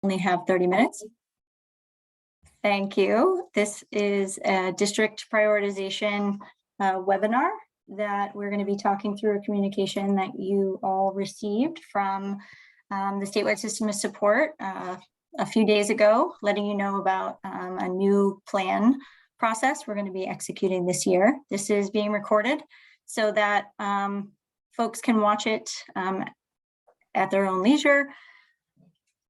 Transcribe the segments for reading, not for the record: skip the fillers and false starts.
Only have 30 minutes. Thank you. This is a district prioritization webinar that we're going to be talking through a communication that you all received from the statewide system of support a few days ago, letting you know about a new plan process we're going to be executing this year. This is being recorded so that folks can watch it at their own leisure.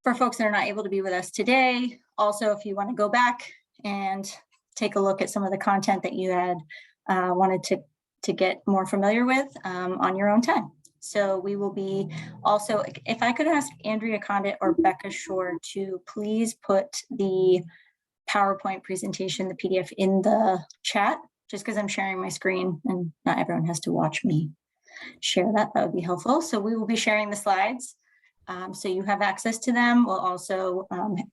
For folks that are not able to be with us today, also, if you want to go back and take a look at some of the content that you had wanted to get more familiar with on your own time. So we will be also, if I could ask Andrea Condit or Becca Shore to please put the PowerPoint presentation, the PDF, in the chat, just because I'm sharing my screen and not everyone has to watch me share that. That would be helpful. So we will be sharing the slides. So you have access to them. We'll also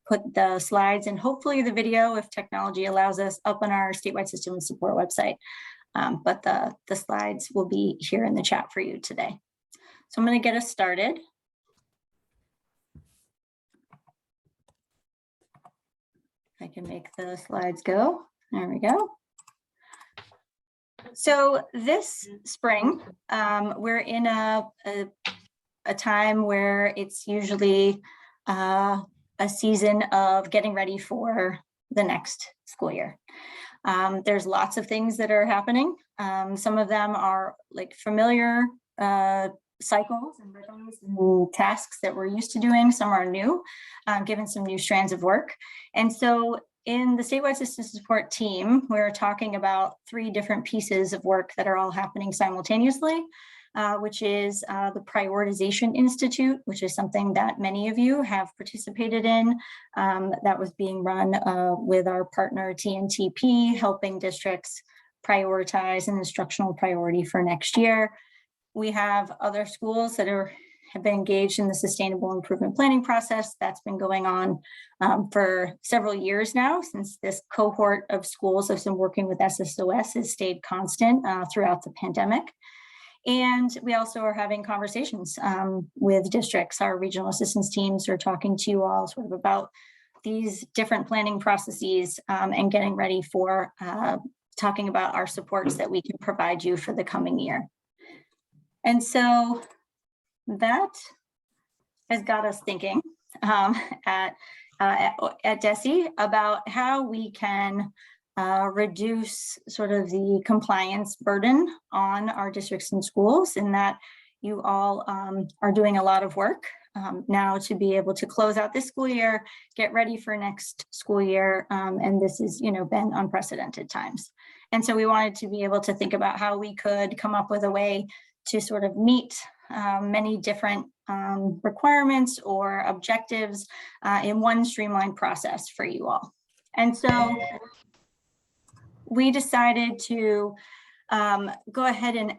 put the slides and hopefully the video, if technology allows us, up on our statewide system of support website. But the slides will be here in the chat for you today. So I'm going to get us started. If I can make the slides go. There we go. So this spring, we're in a time where it's usually a season of getting ready for the next school year. There's lots of things that are happening. Some of them are like familiar cycles and rhythms and tasks that we're used to doing. Some are new, given some new strands of work. And so in the statewide system support team, we're talking about 3 different pieces of work that are all happening simultaneously. Which is the Prioritization Institute, which is something that many of you have participated in. That was being run with our partner TNTP, helping districts prioritize an instructional priority for next year. We have other schools that have been engaged in the sustainable improvement planning process. That's been going on for several years now, since this cohort of schools that's been working with SSOS has stayed constant throughout the pandemic. And we also are having conversations with districts. Our regional assistance teams are talking to you all sort of about these different planning processes and getting ready for talking about our supports that we can provide you for the coming year. And so that has got us thinking at DESE about how we can reduce sort of the compliance burden on our districts and schools, and that you all are doing a lot of work now to be able to close out this school year, get ready for next school year, and this has been unprecedented times. And so we wanted to be able to think about how we could come up with a way to sort of meet many different requirements or objectives in one streamlined process for you all. And so we decided to go ahead and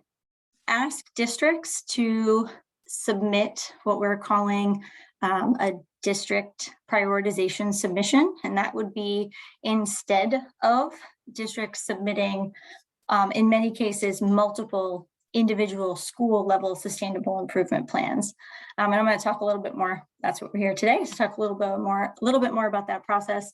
ask districts to submit what we're calling a district prioritization submission. And that would be instead of districts submitting, in many cases, multiple individual school level sustainable improvement plans. And I'm going to talk a little bit more. That's what we're here today, to talk a little bit more about that process.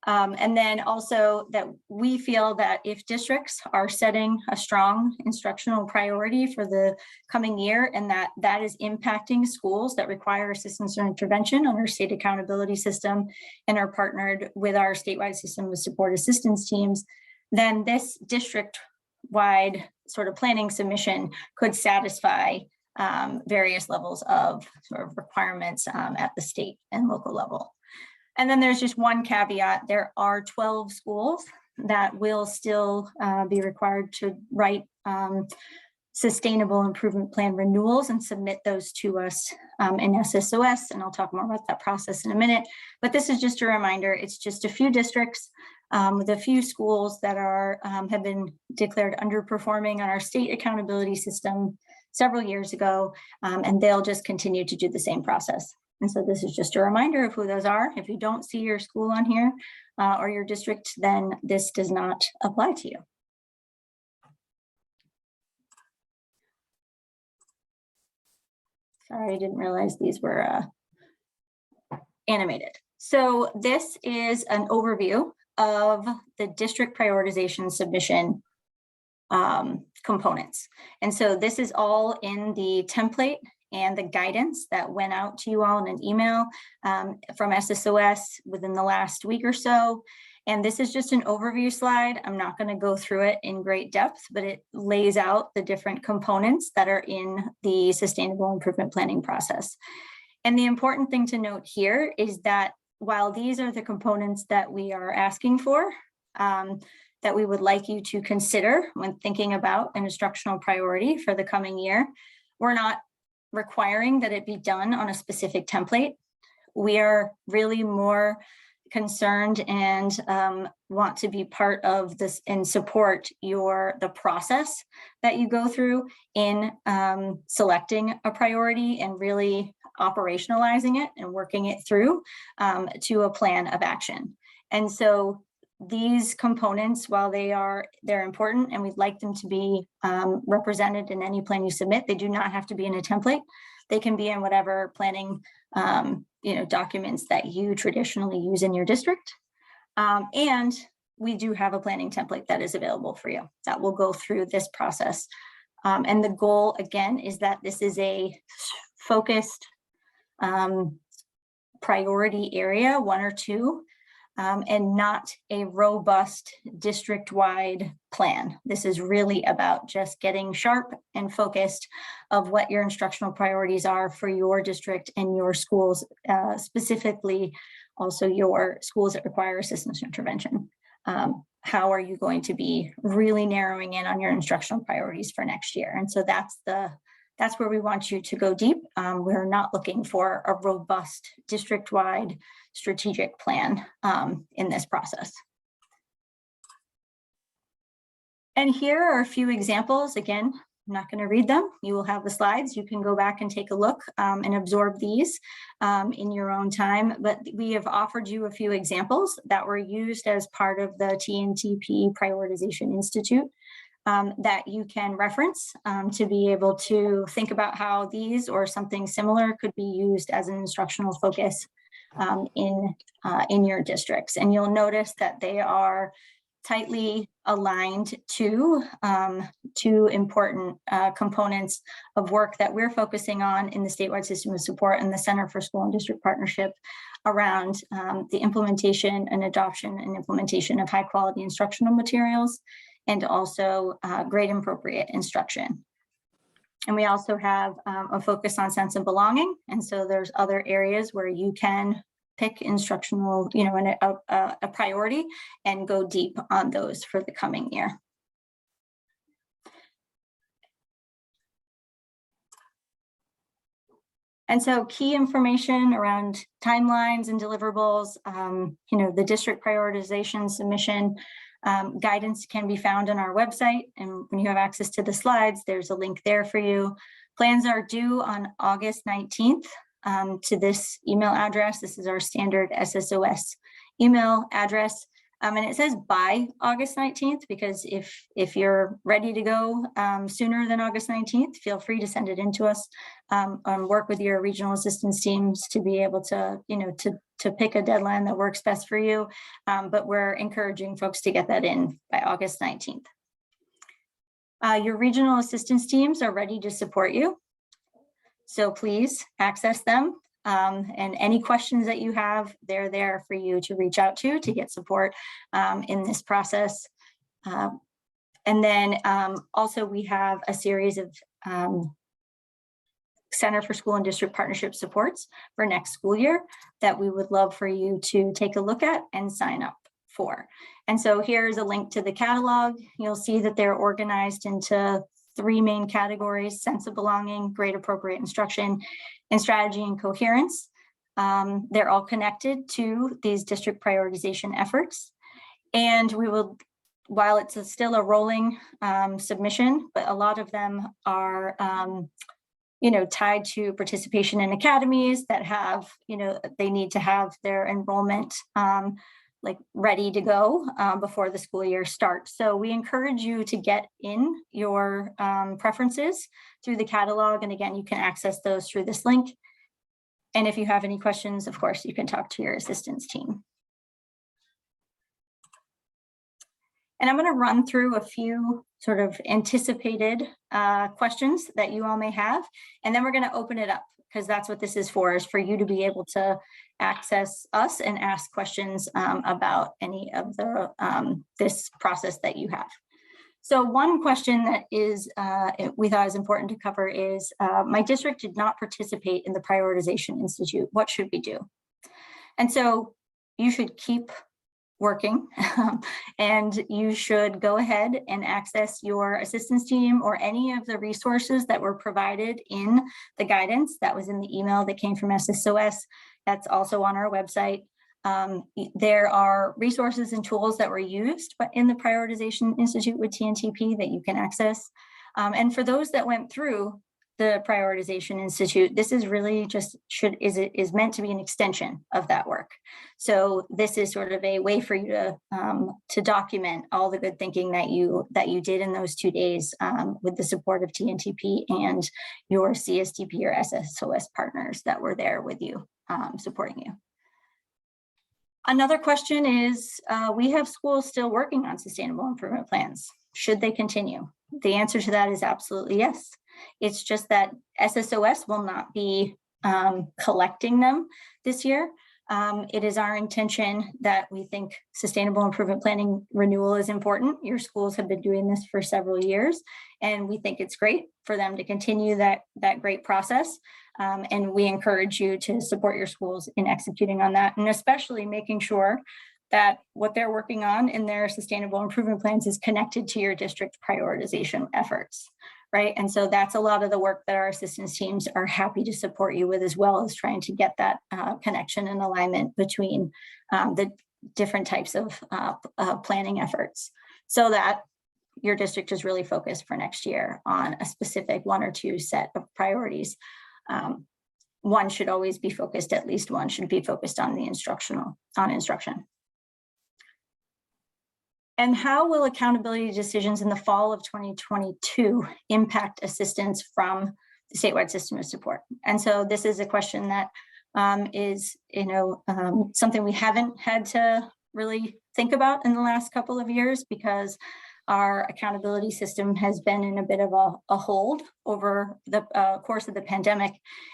And then also that we feel that if districts are setting a strong instructional priority for the coming year, and that is impacting schools that require assistance or intervention on our state accountability system and are partnered with our statewide system of support assistance teams, then this district-wide sort of planning submission could satisfy various levels of sort of requirements at the state and local level. And then there's just one caveat. There are 12 schools that will still be required to write sustainable improvement plan renewals and submit those to us in SSOS. And I'll talk more about that process in a minute. But this is just a reminder. It's just a few districts with a few schools that have been declared underperforming on our state accountability system several years ago, and they'll just continue to do the same process. And so this is just a reminder of who those are. If you don't see your school on here or your district, then this does not apply to you. Sorry, I didn't realize these were animated. So this is an overview of the district prioritization submission components. And so this is all in the template and the guidance that went out to you all in an email from SSOS within the last week or so. And this is just an overview slide. I'm not going to go through it in great depth, but it lays out the different components that are in the sustainable improvement planning process. And the important thing to note here is that while these are the components that we are asking for, that we would like you to consider when thinking about an instructional priority for the coming year, we're not requiring that it be done on a specific template. We are really more concerned and want to be part of this and support the process that you go through in selecting a priority and really operationalizing it and working it through to a plan of action. And so these components, while they're important and we'd like them to be represented in any plan you submit, they do not have to be in a template. They can be in whatever planning documents that you traditionally use in your district. And we do have a planning template that is available for you that will go through this process. And the goal, again, is that this is a focused priority area, 1 or 2, and not a robust district-wide plan. This is really about just getting sharp and focused of what your instructional priorities are for your district and your schools, specifically also your schools that require assistance intervention. How are you going to be really narrowing in on your instructional priorities for next year? And so that's where we want you to go deep. We're not looking for a robust district-wide strategic plan in this process. And here are a few examples. Again, I'm not going to read them. You will have the slides. You can go back and take a look and absorb these in your own time. But we have offered you a few examples that were used as part of the TNTP Prioritization Institute that you can reference to be able to think about how these or something similar could be used as an instructional focus in your districts. And you'll notice that they are tightly aligned to two important components of work that we're focusing on in the statewide system of support and the Center for School and District Partnership around the implementation and adoption and implementation of high quality instructional materials and also grade appropriate instruction. And we also have a focus on sense of belonging. And so there's other areas where you can pick instructional, a priority and go deep on those for the coming year. And so key information around timelines and deliverables, the district prioritization submission guidance can be found on our website. And when you have access to the slides, there's a link there for you. Plans are due on August 19th to this email address. This is our standard SSOS email address. And it says by August 19th, because if you're ready to go sooner than August 19th, feel free to send it in to us and work with your regional assistance teams to be able to, to pick a deadline that works best for you. But we're encouraging folks to get that in by August 19th. Your regional assistance teams are ready to support you. So please access them. And any questions that you have, they're there for you to reach out to get support in this process. And then also we have a series of Center for School and District Partnership supports for next school year that we would love for you to take a look at and sign up for. And so here's a link to the catalog. You'll see that they're organized into 3 main categories: sense of belonging, grade appropriate instruction, and strategy and coherence. They're all connected to these district prioritization efforts. And we will, while it's still a rolling submission, but a lot of them are tied to participation in academies that have, they need to have their enrollment ready to go before the school year starts. So we encourage you to get in your preferences through the catalog. And again, you can access those through this link. And if you have any questions, of course, you can talk to your assistance team. And I'm going to run through a few sort of anticipated questions that you all may have, and then we're going to open it up, because that's what this is for you to be able to access us and ask questions about any of the this process that you have. So one question that is we thought is important to cover is, my district did not participate in the Prioritization Institute. What should we do? And so you should keep working and you should go ahead and access your assistance team or any of the resources that were provided in the guidance that was in the email that came from SSOS. That's also on our website. There are resources and tools that were used in the Prioritization Institute with TNTP that you can access. And for those that went through the Prioritization Institute, this is really just is meant to be an extension of that work. So this is sort of a way for you to document all the good thinking that you did in those 2 days with the support of TNTP and your CSTP or SSOS partners that were there with you, supporting you. Another question is, we have schools still working on sustainable improvement plans. Should they continue? The answer to that is absolutely yes. It's just that SSOS will not be collecting them this year. It is our intention that we think sustainable improvement planning renewal is important. Your schools have been doing this for several years, and we think it's great for them to continue that great process. And we encourage you to support your schools in executing on that, and especially making sure that what they're working on in their sustainable improvement plans is connected to your district prioritization efforts, right? And so that's a lot of the work that our assistance teams are happy to support you with, as well as trying to get that connection and alignment between the different types of planning efforts, so that your district is really focused for next year on a specific 1 or 2 set of priorities. One should always be focused, at least one should be focused on the instruction. And how will accountability decisions in the fall of 2022 impact assistance from the statewide system of support? And so this is a question that is, something we haven't had to really think about in the last couple of years, because our accountability system has been in a bit of a hold over the course of the pandemic.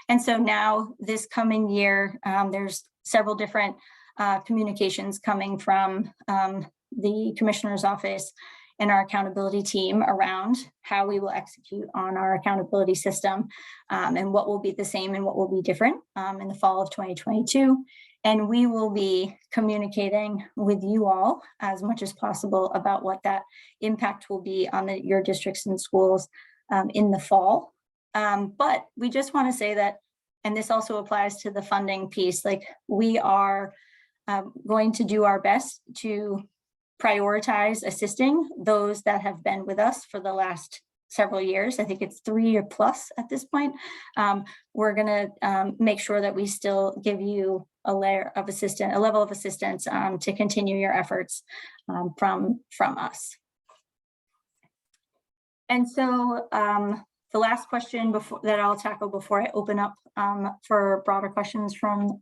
And so now this coming year, there's several different communications coming from the commissioner's office and our accountability team around how we will execute on our accountability system, and what will be the same and what will be different in the fall of 2022. And we will be communicating with you all as much as possible about what that impact will be on your districts and schools in the fall. But we just want to say that, and this also applies to the funding piece, like we are going to do our best to prioritize assisting those that have been with us for the last several years. I think it's 3 or plus at this point. We're going to make sure that we still give you a level of assistance to continue your efforts from us. And so the last question that I'll tackle before I open up for broader questions from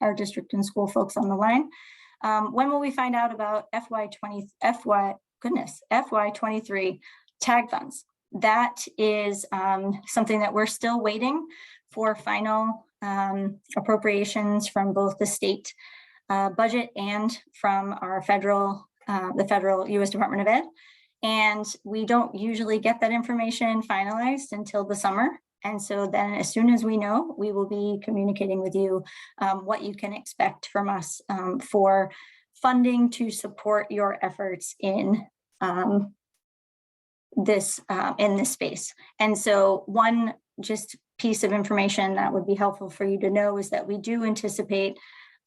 our district and school folks on the line. When will we find out about FY23 tag funds? That is something that we're still waiting for final appropriations from both the state budget and from our the federal U.S. Department of Ed. And we don't usually get that information finalized until the summer. And so then as soon as we know, we will be communicating with you what you can expect from us for funding to support your efforts in this space. And so one just piece of information that would be helpful for you to know is that we do anticipate,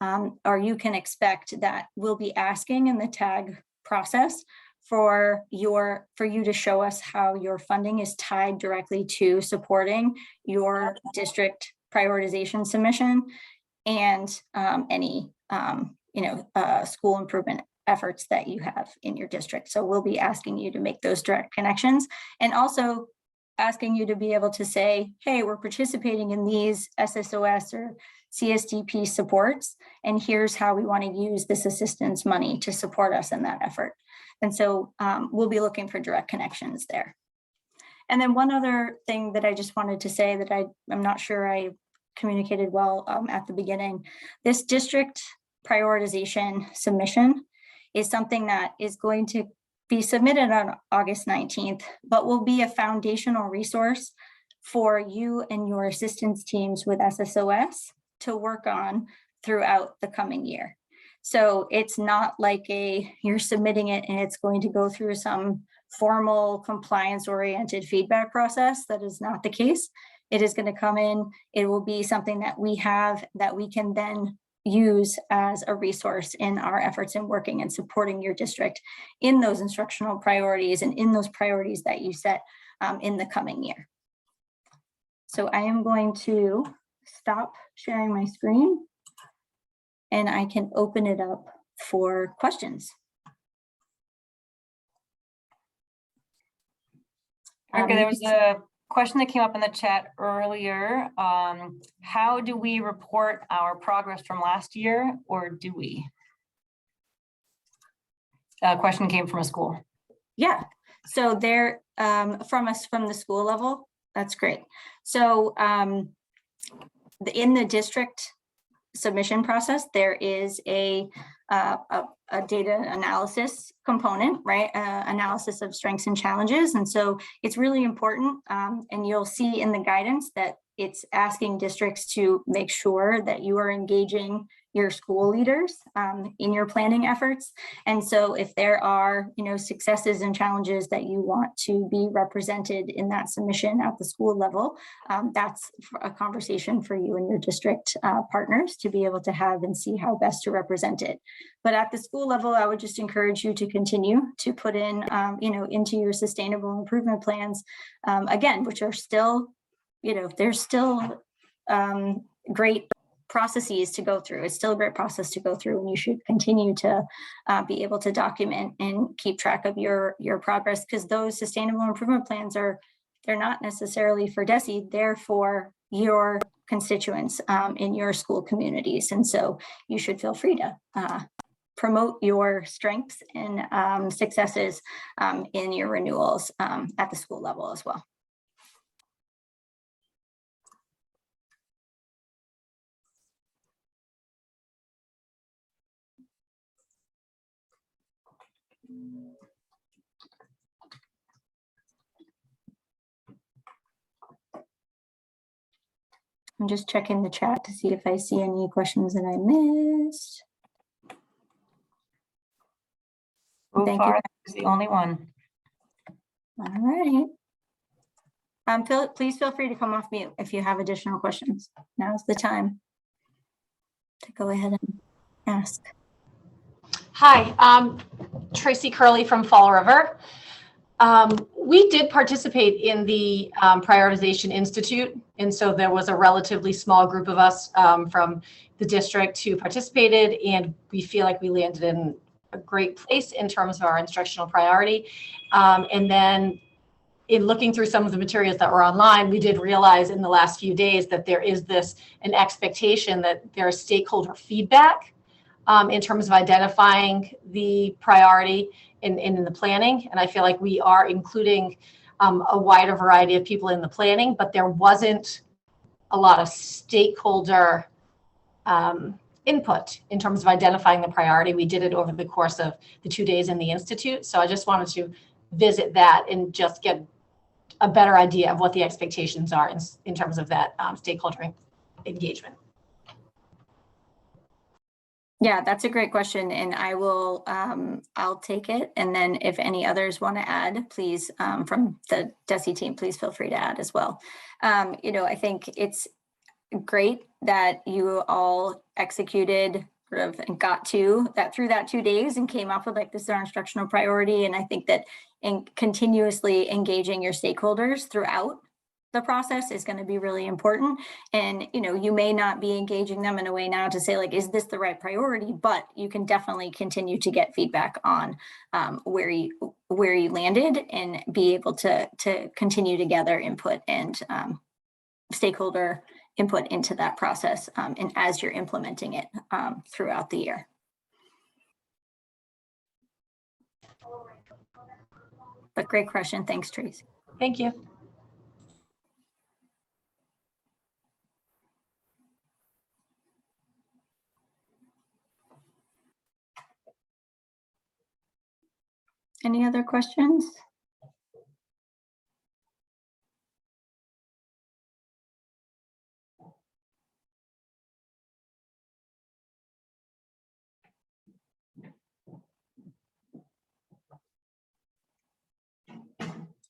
or you can expect, that we'll be asking in the tag process for you to show us how your funding is tied directly to supporting your district prioritization submission and any school improvement efforts that you have in your district. So we'll be asking you to make those direct connections, and also asking you to be able to say, hey, we're participating in these SSOS or CSDP supports, and here's how we want to use this assistance money to support us in that effort. And so we'll be looking for direct connections there. And then one other thing that I just wanted to say that I'm not sure I communicated well at the beginning, this district prioritization submission is something that is going to be submitted on August 19th, but will be a foundational resource for you and your assistance teams with SSOS to work on throughout the coming year. So it's not like you're submitting it and it's going to go through some formal compliance-oriented feedback process. That is not the case. It is going to come in. It will be something that we have that we can then use as a resource in our efforts in working and supporting your district in those instructional priorities and in those priorities that you set in the coming year. So I am going to stop sharing my screen and I can open it up for questions. Okay, there was a question that came up in the chat earlier. How do we report our progress from last year, or do we? A question came from a school. Yeah, so they're from the school level. That's great. So in the district submission process, there is a data analysis component, right? Analysis of strengths and challenges. And so it's really important. And you'll see in the guidance that it's asking districts to make sure that you are engaging your school leaders in your planning efforts. And so if there are, successes and challenges that you want to be represented in that submission at the school level, that's a conversation for you and your district partners to be able to have and see how best to represent it. But at the school level, I would just encourage you to continue to put in, into your sustainable improvement plans, again, which are still, there's still great processes to go through. It's still a great process to go through, and you should continue to be able to document and keep track of your progress, because those sustainable improvement plans they're not necessarily for DESE, they're for your constituents in your school communities. And so you should feel free to promote your strengths and successes in your renewals at the school level as well. I'm just checking the chat to see if I see any questions that I missed. So far, that's the only one. All right. Please feel free to come off mute if you have additional questions. Now's the time to go ahead and ask. Hi, Tracy Curley from Fall River. We did participate in the Prioritization Institute, and so there was a relatively small group of us from the district who participated, and we feel like we landed in a great place in terms of our instructional priority. And then in looking through some of the materials that were online, we did realize in the last few days that there is an expectation that there is stakeholder feedback in terms of identifying the priority in the planning. And I feel like we are including a wider variety of people in the planning, but there wasn't a lot of stakeholder input in terms of identifying the priority. We did it over the course of the 2 days in the Institute. So I just wanted to visit that and just get a better idea of what the expectations are in terms of that stakeholder engagement. Yeah, that's a great question, and I will, I'll take it. And then if any others want to add, please, from the DESE team, please feel free to add as well. I think it's great that you all executed and got to that through that 2 days and came up with this is our instructional priority. And I think that in continuously engaging your stakeholders throughout the process is going to be really important. And, you may not be engaging them in a way now to say, is this the right priority? But you can definitely continue to get feedback on where you landed and be able to continue to gather input and stakeholder input into that process and as you're implementing it throughout the year. But great question. Thanks, Tracy. Thank you. Any other questions?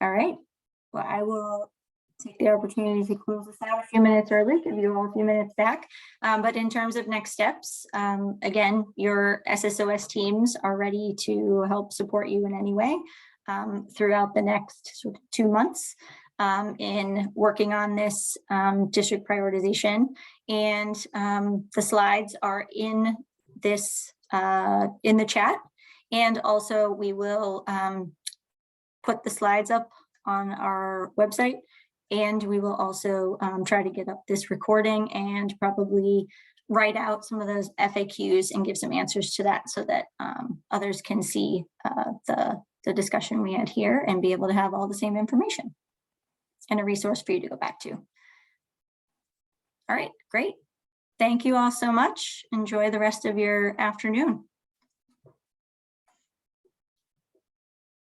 All right. Well, I will take the opportunity to close this out a few minutes early, give you all a few minutes back. But in terms of next steps, again, your SSOS teams are ready to help support you in any way throughout the next sort of 2 months in working on this district prioritization. And the slides are in this in the chat. And also we will put the slides up on our website, and we will also try to get up this recording and probably write out some of those FAQs and give some answers to that so that others can see the discussion we had here and be able to have all the same information and a resource for you to go back to. All right, great. Thank you all so much. Enjoy the rest of your afternoon.